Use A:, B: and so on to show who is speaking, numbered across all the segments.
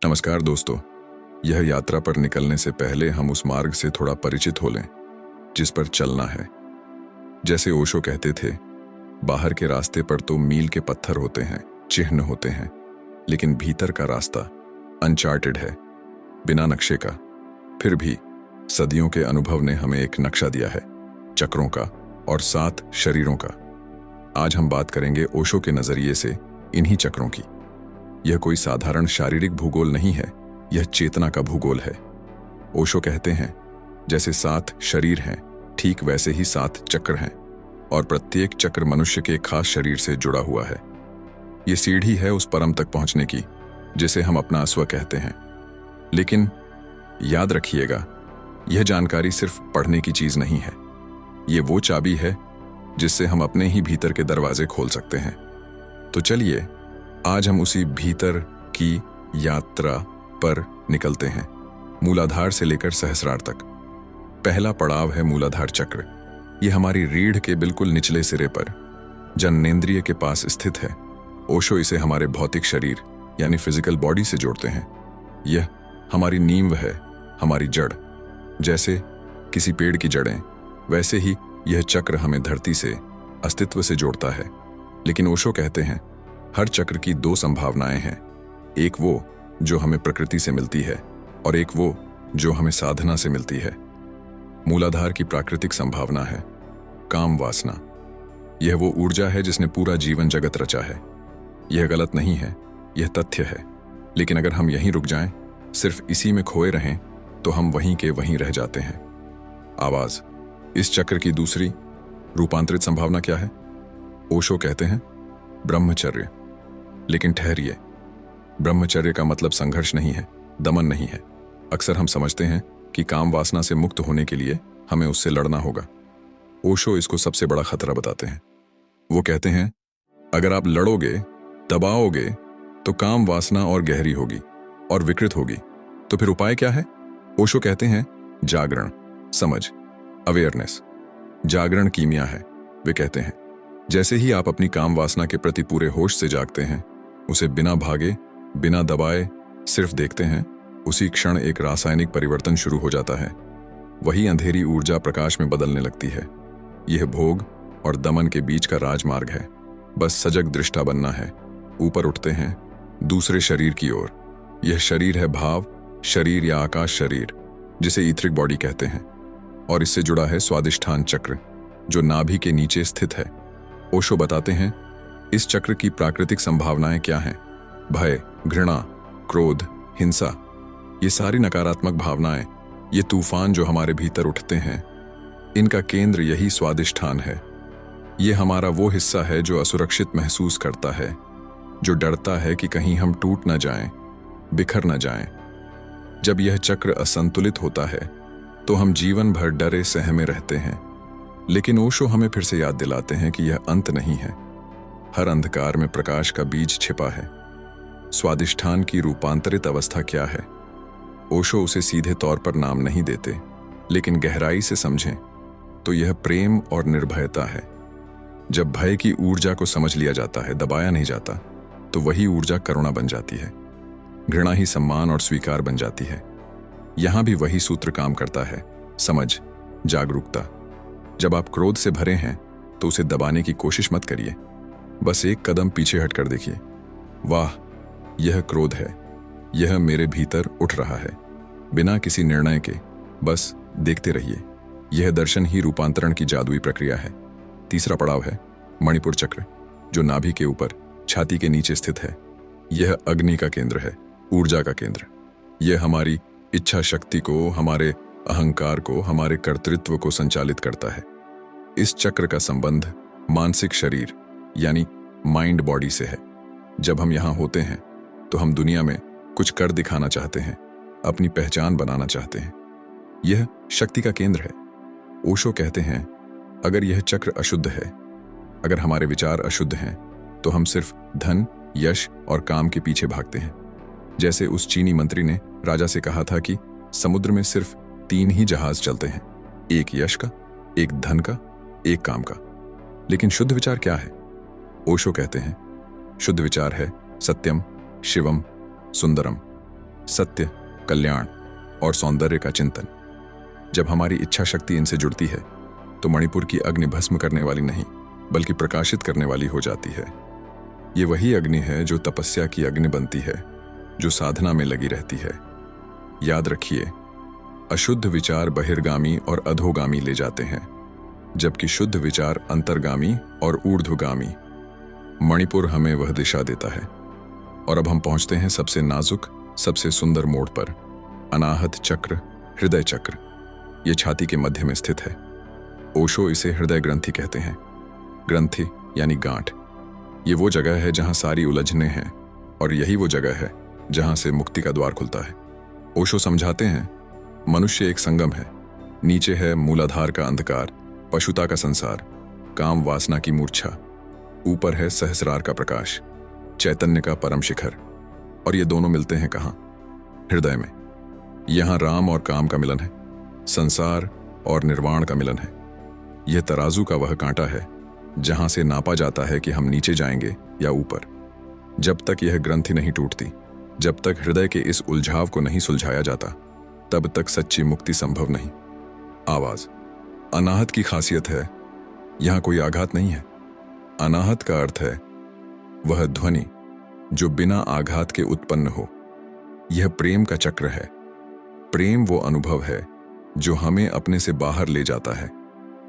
A: नमस्कार दोस्तों। यह यात्रा पर निकलने से पहले हम उस मार्ग से थोड़ा परिचित हो लें जिस पर चलना है। जैसे ओशो कहते थे, बाहर के रास्ते पर तो मील के पत्थर होते हैं, चिन्ह होते हैं, लेकिन भीतर का रास्ता अनचार्टेड है, बिना नक्शे का। फिर भी सदियों के अनुभव ने हमें एक नक्शा दिया है, चक्रों का और 7 शरीरों का। आज हम बात करेंगे ओशो के नजरिए से इन्हीं चक्रों की। यह कोई साधारण शारीरिक भूगोल नहीं है, यह चेतना का भूगोल है। ओशो कहते हैं, जैसे 7 शरीर हैं, ठीक वैसे ही 7 चक्र हैं, और प्रत्येक चक्र मनुष्य के खास शरीर से जुड़ा हुआ है। यह सीढ़ी है उस परम तक पहुंचने की जिसे हम अपना स्व कहते हैं। लेकिन याद रखिएगा, यह जानकारी सिर्फ पढ़ने की चीज नहीं है। यह वो चाबी है जिससे हम अपने ही भीतर के दरवाजे खोल सकते हैं। तो चलिए आज हम उसी भीतर की यात्रा पर निकलते हैं, मूलाधार से लेकर सहस्रार तक। पहला पड़ाव है मूलाधार चक्र। यह हमारी रीढ़ के बिल्कुल निचले सिरे पर जननेंद्रिय के पास स्थित है। ओशो इसे हमारे भौतिक शरीर यानी फिजिकल बॉडी से जोड़ते हैं। यह हमारी नींव है, हमारी जड़। जैसे किसी पेड़ की जड़ें, वैसे ही यह चक्र हमें धरती से, अस्तित्व से जोड़ता है। लेकिन ओशो कहते हैं, हर चक्र की 2 संभावनाएं हैं। एक वो जो हमें प्रकृति से मिलती है और एक वो जो हमें साधना से मिलती है। मूलाधार की प्राकृतिक संभावना है काम वासना। यह वो ऊर्जा है जिसने पूरा जीवन जगत रचा है। यह गलत नहीं है, यह तथ्य है। लेकिन अगर हम यहीं रुक जाएं, सिर्फ इसी में खोए रहें, तो हम वहीं के वहीं रह जाते हैं। आवाज, इस चक्र की दूसरी रूपांतरित संभावना क्या है? ओशो कहते हैं ब्रह्मचर्य। लेकिन ठहरिए, ब्रह्मचर्य का मतलब संघर्ष नहीं है, दमन नहीं है। अक्सर हम समझते हैं कि काम वासना से मुक्त होने के लिए हमें उससे लड़ना होगा। ओशो इसको सबसे बड़ा खतरा बताते हैं। वो कहते हैं, अगर आप लड़ोगे, दबाओगे, तो काम वासना और गहरी होगी और विकृत होगी। तो फिर उपाय क्या है? ओशो कहते हैं जागरण, समझ, अवेयरनेस। जागरण कीमिया है। वे कहते हैं, जैसे ही आप अपनी काम वासना के प्रति पूरे होश से जागते हैं, उसे बिना भागे, बिना दबाए सिर्फ देखते हैं, उसी क्षण एक रासायनिक परिवर्तन शुरू हो जाता है। वही अंधेरी ऊर्जा प्रकाश में बदलने लगती है। यह भोग और दमन के बीच का राजमार्ग है। बस सजग दृष्टा बनना है। ऊपर उठते हैं दूसरे शरीर की ओर। यह शरीर है भाव शरीर या आकाश शरीर, जिसे ईथरिक बॉडी कहते हैं, और इससे जुड़ा है स्वादिष्ठान चक्र, जो नाभि के नीचे स्थित है। ओशो बताते हैं, इस चक्र की प्राकृतिक संभावनाएं क्या हैं? भय, घृणा, क्रोध, हिंसा, ये सारी नकारात्मक भावनाएं, ये तूफान जो हमारे भीतर उठते हैं, इनका केंद्र यही स्वादिष्ठान है। ये हमारा वो हिस्सा है जो असुरक्षित महसूस करता है, जो डरता है कि कहीं हम टूट न जाएं, बिखर न जाएं। जब यह चक्र असंतुलित होता है तो हम जीवन भर डरे सहमे रहते हैं। लेकिन ओशो हमें फिर से याद दिलाते हैं कि यह अंत नहीं है। हर अंधकार में प्रकाश का बीज छिपा है। स्वादिष्ठान की रूपांतरित अवस्था क्या है? ओशो उसे सीधे तौर पर नाम नहीं देते, लेकिन गहराई से समझें तो यह प्रेम और निर्भयता है। जब भय की ऊर्जा को समझ लिया जाता है, दबाया नहीं जाता, तो वही ऊर्जा करुणा बन जाती है। घृणा ही सम्मान और स्वीकार बन जाती है। यहां भी वही सूत्र काम करता है, समझ, जागरूकता। जब आप क्रोध से भरे हैं तो उसे दबाने की कोशिश मत करिए, बस एक कदम पीछे हटकर देखिए। वाह, यह क्रोध है, यह मेरे भीतर उठ रहा है। बिना किसी निर्णय के बस देखते रहिए। यह दर्शन ही रूपांतरण की जादुई प्रक्रिया है। तीसरा पड़ाव है मणिपुर चक्र, जो नाभि के ऊपर छाती के नीचे स्थित है। यह अग्नि का केंद्र है, ऊर्जा का केंद्र। यह हमारी इच्छा शक्ति को, हमारे अहंकार को, हमारे कर्तृत्व को संचालित करता है। इस चक्र का संबंध मानसिक शरीर यानी माइंड बॉडी से है। जब हम यहां होते हैं तो हम दुनिया में कुछ कर दिखाना चाहते हैं, अपनी पहचान बनाना चाहते हैं। यह शक्ति का केंद्र है। ओशो कहते हैं, अगर यह चक्र अशुद्ध है, अगर हमारे विचार अशुद्ध हैं, तो हम सिर्फ धन, यश और काम के पीछे भागते हैं। जैसे उस चीनी मंत्री ने राजा से कहा था कि समुद्र में सिर्फ 3 ही जहाज चलते हैं, एक यश का, एक धन का, एक काम का। लेकिन शुद्ध विचार क्या है? ओशो कहते हैं, शुद्ध विचार है सत्यम, शिवम, सुंदरम। सत्य, कल्याण और सौंदर्य का चिंतन। जब हमारी इच्छा शक्ति इनसे जुड़ती है तो मणिपुर की अग्नि भस्म करने वाली नहीं बल्कि प्रकाशित करने वाली हो जाती है। ये वही अग्नि है जो तपस्या की अग्नि बनती है, जो साधना में लगी रहती है। याद रखिए, अशुद्ध विचार बहिर्गामी और अधोगामी ले जाते हैं, जबकि शुद्ध विचार अंतर्गामी और ऊर्ध्वगामी। मणिपुर हमें वह दिशा देता है। और अब हम पहुंचते हैं सबसे नाजुक, सबसे सुंदर मोड़ पर, अनाहत चक्र, हृदय चक्र। ये छाती के मध्य में स्थित है। ओशो इसे हृदय ग्रंथि कहते हैं। ग्रंथि यानी गांठ। ये वो जगह है जहां सारी उलझने हैं और यही वो जगह है जहां से मुक्ति का द्वार खुलता है। ओशो समझाते हैं, मनुष्य एक संगम है। नीचे है मूलाधार का अंधकार, पशुता का संसार, काम वासना की मूर्छा। ऊपर है सहस्रार का प्रकाश, चैतन्य का परम शिखर। और ये दोनों मिलते हैं कहाँ? हृदय में। यहां राम और काम का मिलन है, संसार और निर्वाण का मिलन है। यह तराजू का वह कांटा है जहां से नापा जाता है कि हम नीचे जाएंगे या ऊपर। जब तक यह ग्रंथि नहीं टूटती, जब तक हृदय के इस उलझाव को नहीं सुलझाया जाता, तब तक सच्ची मुक्ति संभव नहीं। आवाज अनाहत की खासियत है, यहां कोई आघात नहीं है। अनाहत का अर्थ है वह ध्वनि जो बिना आघात के उत्पन्न हो। यह प्रेम का चक्र है। प्रेम वो अनुभव है जो हमें अपने से बाहर ले जाता है,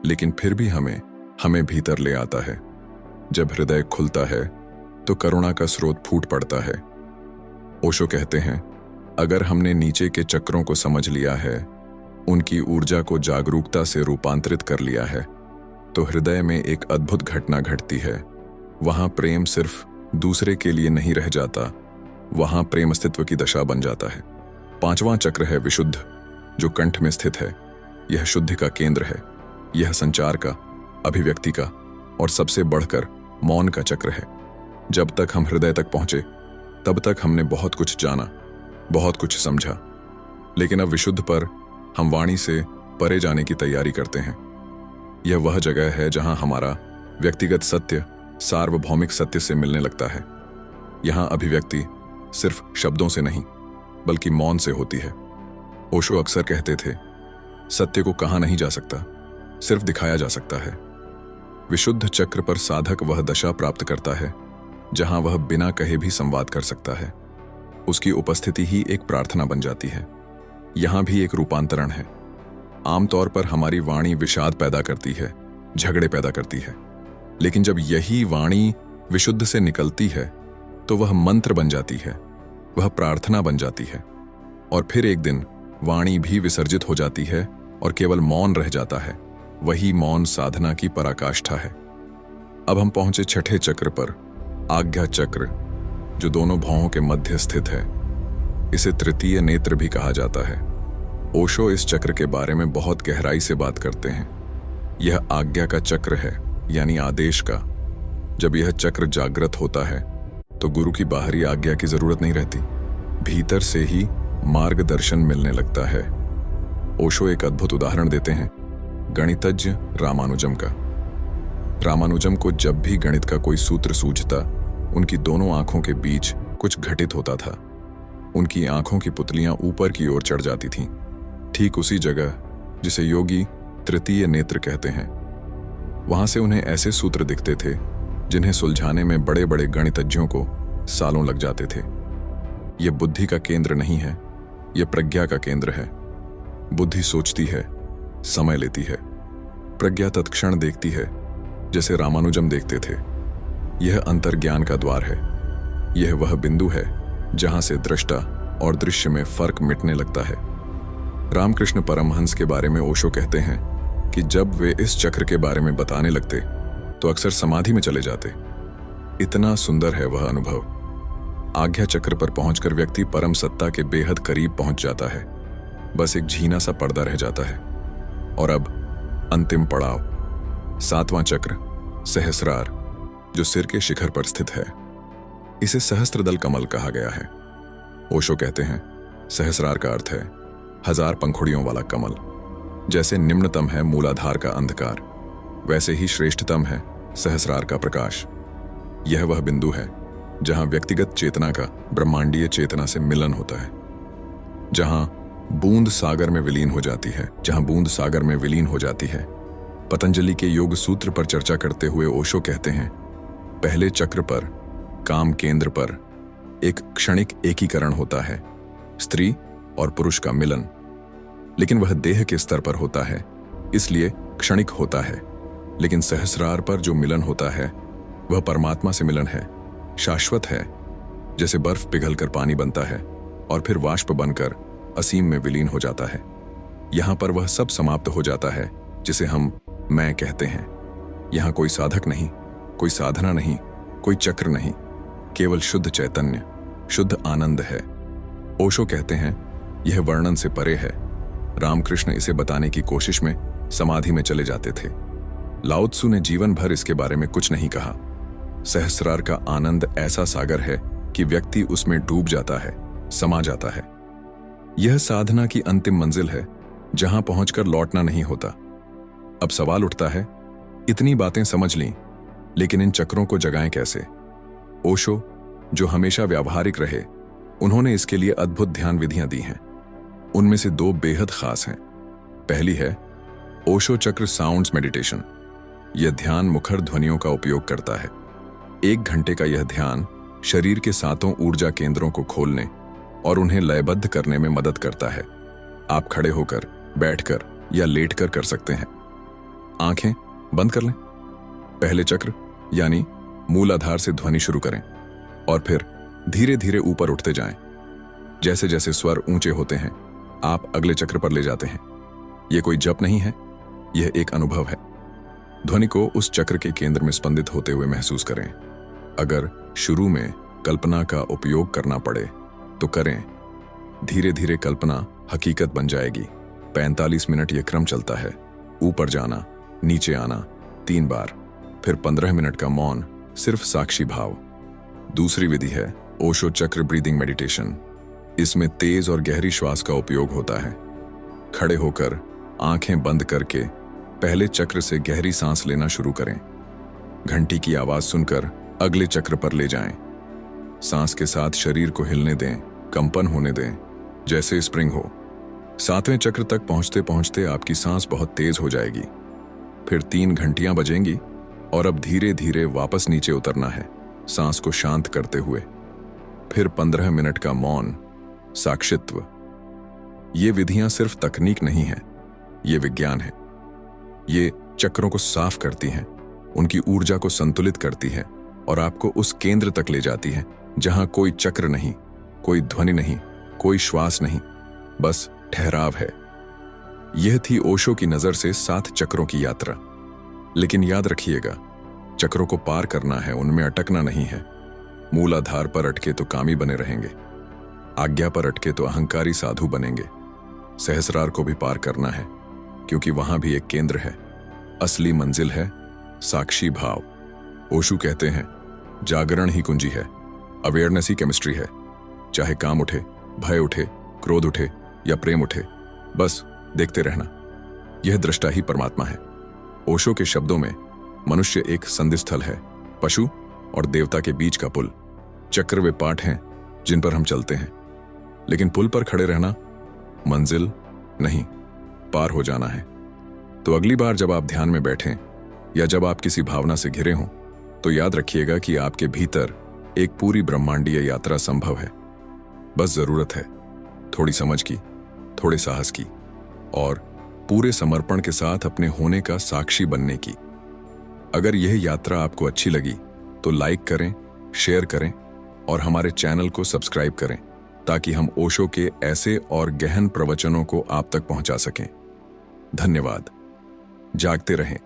A: लेकिन फिर भी हमें भीतर ले आता है। जब हृदय खुलता है तो करुणा का स्रोत फूट पड़ता है। ओशो कहते हैं, अगर हमने नीचे के चक्रों को समझ लिया है, उनकी ऊर्जा को जागरूकता से रूपांतरित कर लिया है, तो हृदय में एक अद्भुत घटना घटती है। वहां प्रेम सिर्फ दूसरे के लिए नहीं रह जाता, वहां प्रेम अस्तित्व की दशा बन जाता है। पांचवां चक्र है विशुद्ध, जो कंठ में स्थित है। यह शुद्धि का केंद्र है। यह संचार का, अभिव्यक्ति का और सबसे बढ़कर मौन का चक्र है। जब तक हम हृदय तक पहुंचे, तब तक हमने बहुत कुछ जाना, बहुत कुछ समझा, लेकिन अब विशुद्ध पर हम वाणी से परे जाने की तैयारी करते हैं। यह वह जगह है जहां हमारा व्यक्तिगत सत्य सार्वभौमिक सत्य से मिलने लगता है। यहां अभिव्यक्ति सिर्फ शब्दों से नहीं बल्कि मौन से होती है। ओशो अक्सर कहते थे, सत्य को कहा नहीं जा सकता, सिर्फ दिखाया जा सकता है। विशुद्ध चक्र पर साधक वह दशा प्राप्त करता है जहां वह बिना कहे भी संवाद कर सकता है। उसकी उपस्थिति ही एक प्रार्थना बन जाती है। यहां भी एक रूपांतरण है। आमतौर पर हमारी वाणी विषाद पैदा करती है, झगड़े पैदा करती है, लेकिन जब यही वाणी विशुद्ध से निकलती है तो वह मंत्र बन जाती है, वह प्रार्थना बन जाती है। और फिर एक दिन वाणी भी विसर्जित हो जाती है और केवल मौन रह जाता है। वही मौन साधना की पराकाष्ठा है। अब हम पहुंचे छठे चक्र पर, आज्ञा चक्र, जो दोनों भौहों के मध्य स्थित है। इसे तृतीय नेत्र भी कहा जाता है। ओशो इस चक्र के बारे में बहुत गहराई से बात करते हैं। यह आज्ञा का चक्र है, यानी आदेश का। जब यह चक्र जागृत होता है तो गुरु की बाहरी आज्ञा की जरूरत नहीं रहती, भीतर से ही मार्गदर्शन मिलने लगता है। ओशो एक अद्भुत उदाहरण देते हैं, गणितज्ञ रामानुजम का। रामानुजम को जब भी गणित का कोई सूत्र सूझता, उनकी दोनों आंखों के बीच कुछ घटित होता था। उनकी आंखों की पुतलियां ऊपर की ओर चढ़ जाती थीं, ठीक उसी जगह जिसे योगी तृतीय नेत्र कहते हैं। वहां से उन्हें ऐसे सूत्र दिखते थे जिन्हें सुलझाने में बड़े बड़े गणितज्ञों को सालों लग जाते थे। यह बुद्धि का केंद्र नहीं है, यह प्रज्ञा का केंद्र है। बुद्धि सोचती है, समय लेती है। प्रज्ञा तत्क्षण देखती है, जैसे रामानुजम देखते थे। यह अंतर्ज्ञान का द्वार है। यह वह बिंदु है जहां से दृष्टा और दृश्य में फर्क मिटने लगता है। रामकृष्ण परमहंस के बारे में ओशो कहते हैं कि जब वे इस चक्र के बारे में बताने लगते तो अक्सर समाधि में चले जाते। इतना सुंदर है वह अनुभव। आज्ञा चक्र पर पहुंचकर व्यक्ति परम सत्ता के बेहद करीब पहुंच जाता है। बस एक झीना सा पर्दा रह जाता है। और अब अंतिम पड़ाव, सातवां चक्र, सहस्रार, जो सिर के शिखर पर स्थित है। इसे सहस्त्रदल कमल कहा गया है। ओशो कहते हैं, सहस्रार का अर्थ है हजार पंखुड़ियों वाला कमल। जैसे निम्नतम है मूलाधार का अंधकार, वैसे ही श्रेष्ठतम है सहस्रार का प्रकाश। यह वह बिंदु है जहां व्यक्तिगत चेतना का ब्रह्मांडीय चेतना से मिलन होता है। जहां बूंद सागर में विलीन हो जाती है, पतंजलि के योग सूत्र पर चर्चा करते हुए ओशो कहते हैं, पहले चक्र पर, काम केंद्र पर एक क्षणिक एकीकरण होता है, स्त्री और पुरुष का मिलन, लेकिन वह देह के स्तर पर होता है, इसलिए क्षणिक होता है। लेकिन सहस्रार पर जो मिलन होता है वह परमात्मा से मिलन है, शाश्वत है। जैसे बर्फ पिघलकर पानी बनता है और फिर वाष्प बनकर असीम में विलीन हो जाता है, यहां पर वह सब समाप्त हो जाता है जिसे हम मैं कहते हैं। यहां कोई साधक नहीं, कोई साधना नहीं, कोई चक्र नहीं, केवल शुद्ध चैतन्य, शुद्ध आनंद है। ओशो कहते हैं यह वर्णन से परे है। रामकृष्ण इसे बताने की कोशिश में समाधि में चले जाते थे। लाओ त्सु ने जीवन भर इसके बारे में कुछ नहीं कहा। सहस्रार का आनंद ऐसा सागर है कि व्यक्ति उसमें डूब जाता है, समा जाता है। यह साधना की अंतिम मंजिल है जहां पहुंचकर लौटना नहीं होता। अब सवाल उठता है, इतनी बातें समझ लीं, लेकिन इन चक्रों को जगाएं कैसे? ओशो, जो हमेशा व्यावहारिक रहे, उन्होंने इसके लिए अद्भुत ध्यान विधियां दी हैं। उनमें से 2 बेहद खास हैं। पहली है ओशो चक्र साउंड्स मेडिटेशन। यह ध्यान मुखर ध्वनियों का उपयोग करता है। 1 घंटे का यह ध्यान शरीर के 7 ऊर्जा केंद्रों को खोलने और उन्हें लयबद्ध करने में मदद करता है। आप खड़े होकर, बैठकर या लेटकर कर सकते हैं। आंखें बंद कर लें। पहले चक्र यानी मूलाधार से ध्वनि शुरू करें और फिर धीरे धीरे ऊपर उठते जाएं। जैसे जैसे स्वर ऊंचे होते हैं, आप अगले चक्र पर ले जाते हैं। यह कोई जप नहीं है, यह एक अनुभव है। ध्वनि को उस चक्र के केंद्र में स्पंदित होते हुए महसूस करें। अगर शुरू में कल्पना का उपयोग करना पड़े तो करें। धीरे धीरे कल्पना हकीकत बन जाएगी। 45 मिनट यह क्रम चलता है। ऊपर जाना, नीचे आना 3 बार, फिर 15 मिनट का मौन, सिर्फ साक्षी भाव। दूसरी विधि है ओशो चक्र ब्रीदिंग मेडिटेशन। इसमें तेज और गहरी श्वास का उपयोग होता है। खड़े होकर आंखें बंद करके पहले चक्र से गहरी सांस लेना शुरू करें। घंटी की आवाज सुनकर अगले चक्र पर ले जाएं। सांस के साथ शरीर को हिलने दें, कंपन होने दें, जैसे स्प्रिंग हो। 7वें चक्र तक पहुंचते पहुंचते आपकी सांस बहुत तेज हो जाएगी। फिर 3 घंटियां बजेंगी और अब धीरे धीरे वापस नीचे उतरना है, सांस को शांत करते हुए। फिर 15 मिनट का मौन, साक्षित्व। ये विधियां सिर्फ तकनीक नहीं है, ये विज्ञान है। ये चक्रों को साफ करती हैं, उनकी ऊर्जा को संतुलित करती है और आपको उस केंद्र तक ले जाती है जहां कोई चक्र नहीं, कोई ध्वनि नहीं, कोई श्वास नहीं, बस ठहराव है। यह थी ओशो की नजर से 7 चक्रों की यात्रा। लेकिन याद रखिएगा, चक्रों को पार करना है, उनमें अटकना नहीं है। मूलाधार पर अटके तो कामी बने रहेंगे, आज्ञा पर अटके तो अहंकारी साधु बनेंगे। सहस्रार को भी पार करना है, क्योंकि वहां भी एक केंद्र है, असली मंजिल है, साक्षी भाव। ओशो कहते हैं, जागरण ही कुंजी है, अवेयरनेस ही केमिस्ट्री है। चाहे काम उठे, भय उठे, क्रोध उठे या प्रेम उठे, बस देखते रहना। यह दृष्टा ही परमात्मा है। ओशो के शब्दों में मनुष्य एक संधिस्थल है, पशु और देवता के बीच का पुल। चक्र वे पाठ हैं जिन पर हम चलते हैं, लेकिन पुल पर खड़े रहना, मंजिल नहीं, पार हो जाना है। तो अगली बार जब आप ध्यान में बैठें या जब आप किसी भावना से घिरे हों, तो याद रखिएगा कि आपके भीतर एक पूरी ब्रह्मांडीय यात्रा संभव है। बस जरूरत है थोड़ी समझ की, थोड़े साहस की और पूरे समर्पण के साथ अपने होने का साक्षी बनने की। अगर यह यात्रा आपको अच्छी लगी तो लाइक करें, शेयर करें और हमारे चैनल को सब्सक्राइब करें, ताकि हम ओशो के ऐसे और गहन प्रवचनों को आप तक पहुंचा सकें। धन्यवाद। जागते रहें।